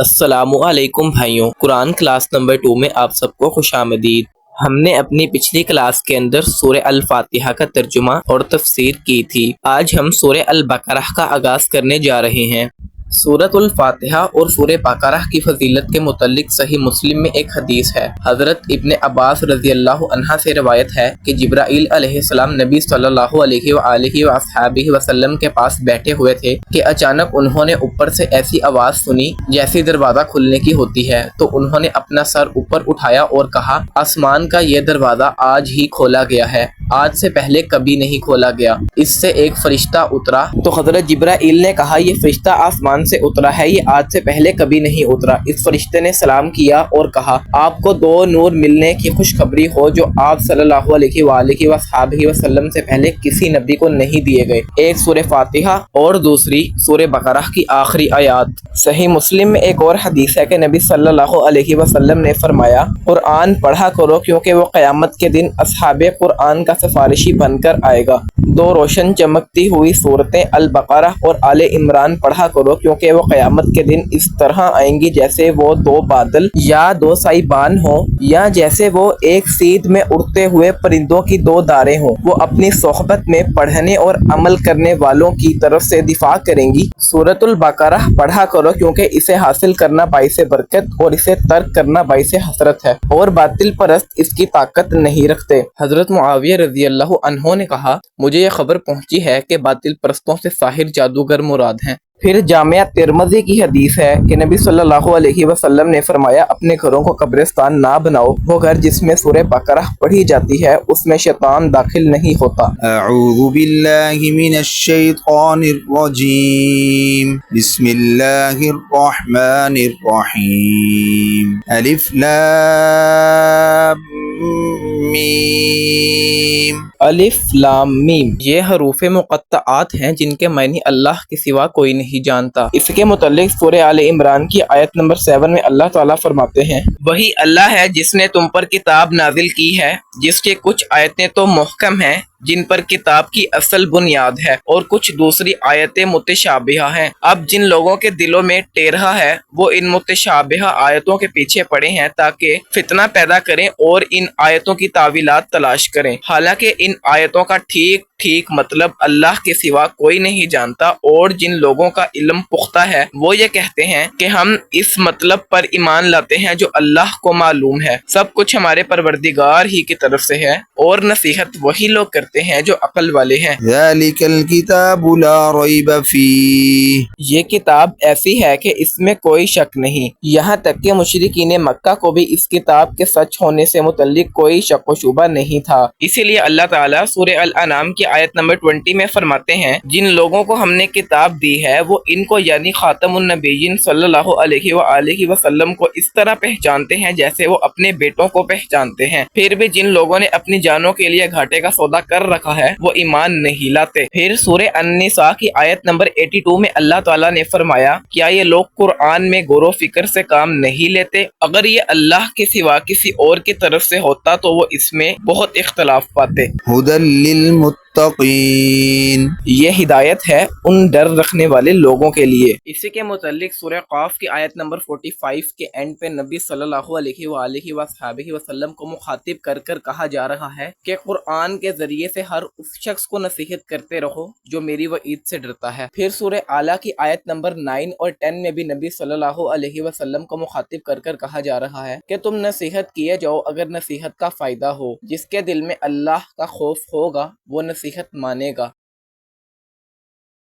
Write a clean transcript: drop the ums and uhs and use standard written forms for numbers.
السلام علیکم بھائیوں، قرآن کلاس نمبر 2 میں آپ سب کو خوش آمدید۔ ہم نے اپنی پچھلی کلاس کے اندر سورہ الفاتحہ کا ترجمہ اور تفسیر کی تھی۔ آج ہم سورہ البقرہ کا آغاز کرنے جا رہے ہیں۔ سورۃ الفاتحہ اور سورہ بقرہ کی فضیلت کے متعلق صحیح مسلم میں ایک حدیث ہے۔ حضرت ابن عباس رضی اللہ عنہ سے روایت ہے کہ جبرائیل علیہ السلام نبی صلی اللہ علیہ وآلہ وصحبہ وسلم کے پاس بیٹھے ہوئے تھے کہ اچانک انہوں نے اوپر سے ایسی آواز سنی جیسے دروازہ کھلنے کی ہوتی ہے، تو انہوں نے اپنا سر اوپر اٹھایا اور کہا، آسمان کا یہ دروازہ آج ہی کھولا گیا ہے، آج سے پہلے کبھی نہیں کھولا گیا۔ اس سے ایک فرشتہ اترا تو حضرت جبرائیل نے کہا، یہ فرشتہ آسمان سے اترا ہے، یہ آج سے پہلے کبھی نہیں اترا۔ اس فرشتے نے سلام کیا اور کہا، آپ کو دو نور ملنے کی خوشخبری ہو جو آپ صلی اللہ علیہ وآلہ وصحبہ وسلم سے پہلے کسی نبی کو نہیں دیے گئے، ایک سورہ فاتحہ اور دوسری سورہ بقرہ کی آخری آیات۔ صحیح مسلم میں ایک اور حدیث ہے کہ نبی صلی اللہ علیہ وسلم نے فرمایا، قرآن پڑھا کرو کیونکہ وہ قیامت کے دن اصحاب قرآن کا سفارشی بن کر آئے گا۔ دو روشن چمکتی ہوئی سورتیں البقرہ اور آل عمران پڑھا کرو کیونکہ وہ قیامت کے دن اس طرح آئیں گی جیسے وہ دو بادل یا دو سائبان ہوں، یا جیسے وہ ایک سیدھ میں اڑتے ہوئے پرندوں کی دو داریں ہوں۔ وہ اپنی صحبت میں پڑھنے اور عمل کرنے والوں کی طرف سے دفاع کریں گی۔ سورۃ البقرہ پڑھا کرو کیونکہ اسے حاصل کرنا باعث برکت اور اسے ترک کرنا باعث حسرت ہے، اور باطل پرست اس کی طاقت نہیں رکھتے۔ حضرت معاویہ رضی اللہ عنہ نے کہا، مجھے یہ خبر پہنچی ہے کہ باطل پرستوں سے ساحر جادوگر مراد ہیں۔ پھر جامعہ ترمذی کی حدیث ہے کہ نبی صلی اللہ علیہ وسلم نے فرمایا، اپنے گھروں کو قبرستان نہ بناؤ، وہ گھر جس میں سورہ بقرہ پڑھی جاتی ہے اس میں شیطان داخل نہیں ہوتا۔ اعوذ باللہ من الشیطان الرجیم، بسم اللہ الرحمن الرحیم، الف لام میم۔ الف لام میم یہ حروف مقطعات ہیں جن کے معنی اللہ کے سوا کوئی نہیں جانتا۔ اس کے متعلق سورہ آل عمران کی آیت نمبر 7 میں اللہ تعالیٰ فرماتے ہیں، وہی اللہ ہے جس نے تم پر کتاب نازل کی ہے، جس کے کچھ آیتیں تو محکم ہیں جن پر کتاب کی اصل بنیاد ہے، اور کچھ دوسری آیتیں متشابہہ ہیں۔ اب جن لوگوں کے دلوں میں ٹیرھا ہے وہ ان متشابہہ آیتوں کے پیچھے پڑے ہیں تاکہ فتنہ پیدا کریں اور ان آیتوں کی تاویلات تلاش کریں، حالانکہ ان آیتوں کا ٹھیک مطلب اللہ کے سوا کوئی نہیں جانتا، اور جن لوگوں کا علم پختہ ہے وہ یہ کہتے ہیں کہ ہم اس مطلب پر ایمان لاتے ہیں جو اللہ کو معلوم ہے۔ سب کچھ ہمارے پروردگار ہی کی طرف سے ہے، اور نصیحت وہی لوگ کرتے ہیں جو عقل والے ہیں۔ ذالک الکتاب لا ریب فیہ، یہ کتاب ایسی ہے کہ اس میں کوئی شک نہیں، یہاں تک کہ مشرکین مکہ کو بھی اس کتاب کے سچ ہونے سے متعلق کوئی شک و شبہ نہیں تھا۔ اسی لیے اللہ تعالیٰ سورہ الانعام کی آیت نمبر 20 میں فرماتے ہیں، جن لوگوں کو ہم نے کتاب دی ہے وہ ان کو یعنی خاتم النبیین صلی اللہ علیہ وآلہ وسلم کو اس طرح پہچانتے ہیں جیسے وہ اپنے بیٹوں کو پہچانتے ہیں۔ پھر بھی جن لوگوں نے اپنی جانوں کے لیے گھاٹے کا سودا کر رکھا ہے وہ ایمان نہیں لاتے۔ پھر سورہ النساء کی آیت نمبر 82 میں اللہ تعالیٰ نے فرمایا، کیا یہ لوگ قرآن میں غور و فکر سے کام نہیں لیتے؟ اگر یہ اللہ کے سوا کسی اور کی طرف سے ہوتا تو وہ اس میں بہت اختلاف پاتے۔ ھدی للمتقین، یہ ہدایت ہے ان ڈر رکھنے والے لوگوں کے لیے۔ اسی کے متعلق سورہ قاف کی آیت نمبر 45 کے اینڈ پہ نبی صلی اللہ علیہ وآلہ وصحبہ وسلم کو مخاطب کر کر کہا جا رہا ہے کہ قرآن کے ذریعے سے ہر اس شخص کو نصیحت کرتے رہو جو میری وعید سے ڈرتا ہے۔ پھر سورہ اعلیٰ کی آیت نمبر 9 اور 10 میں بھی نبی صلی اللہ علیہ وسلم کو مخاطب کر کر کہا جا رہا ہے کہ تم نصیحت کیے جاؤ اگر نصیحت کا فائدہ ہو، جس کے دل میں اللہ کا خوف ہوگا وہ نصیحت مانے گا۔